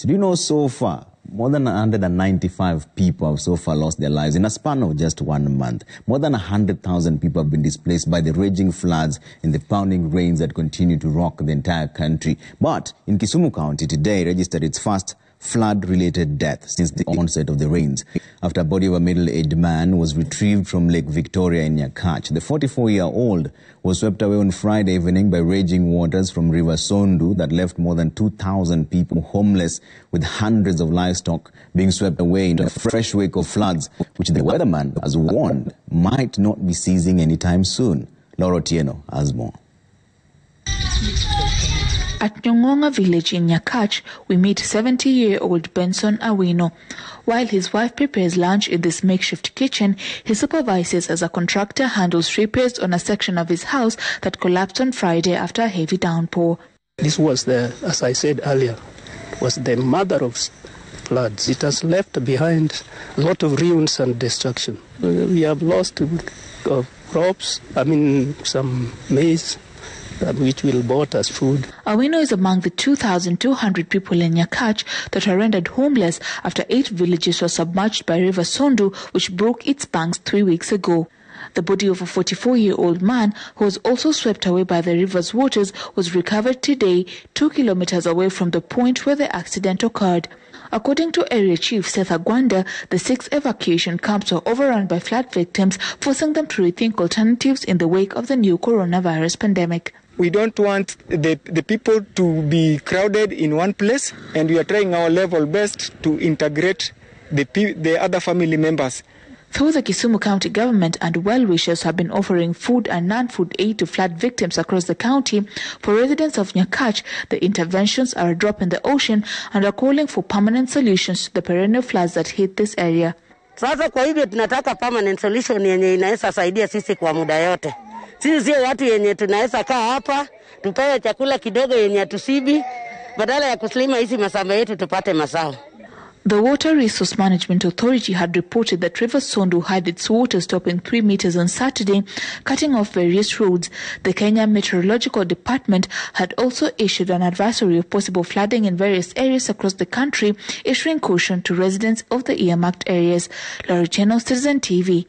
So do you know so far, more than 195 people have so far lost their lives in a span of just 1 month. More than 100,000 people have been displaced by the raging floods and the pounding rains that continue to rock the entire country. But in Kisumu County today registered its first flood-related death since the onset of the rains, after a body of a middle-aged man was retrieved from Lake Victoria in Nyakach. The 44-year-old was swept away on Friday evening by raging waters from River Sondu that left more than 2,000 people homeless, with hundreds of livestock being swept away into a fresh wake of floods, which the weatherman has warned might not be ceasing anytime soon. Laura Tieno has more. At Nyongonga village in Nyakach, we meet 70-year-old Benson Awino. While his wife prepares lunch in this makeshift kitchen, he supervises as a contractor handles repairs on a section of his house that collapsed on Friday after a heavy downpour. This was as I said earlier, was the mother of floods. It has left behind a lot of ruins and destruction. We have lost crops, some maize, which will bought us food. Awino is among the 2,200 people in Nyakach that are rendered homeless after 8 villages were submerged by River Sondu, which broke its banks 3 weeks ago. The body of a 44-year-old man who was also swept away by the river's waters was recovered today, 2 kilometers away from the point where the accident occurred. According to Area Chief Seth Agwanda, the 6 evacuation camps were overrun by flood victims, forcing them to rethink alternatives in the wake of the new coronavirus pandemic. We don't want the people to be crowded in one place, and we are trying our level best to integrate the other family members. Though the Kisumu County government and well-wishers have been offering food and non-food aid to flood victims across the county, for residents of Nyakach, the interventions are a drop in the ocean and are calling for permanent solutions to the perennial floods that hit this area. Sasa kwa hivyo tunataka permanent solution yenye inaweza saidia sisi kwa muda yote. Sisi sio watu yenye tunaweza kaa hapa, tupewe chakula kidogo yenye atusibi, badala ya kuslima hizi masamba yetu tupate mazao. The Water Resource Management Authority had reported that River Sondu had its water stopping 3 meters on Saturday, cutting off various roads. The Kenya Meteorological Department had also issued an advisory of possible flooding in various areas across the country, issuing caution to residents of the earmarked areas. Laura Cheno, Citizen TV.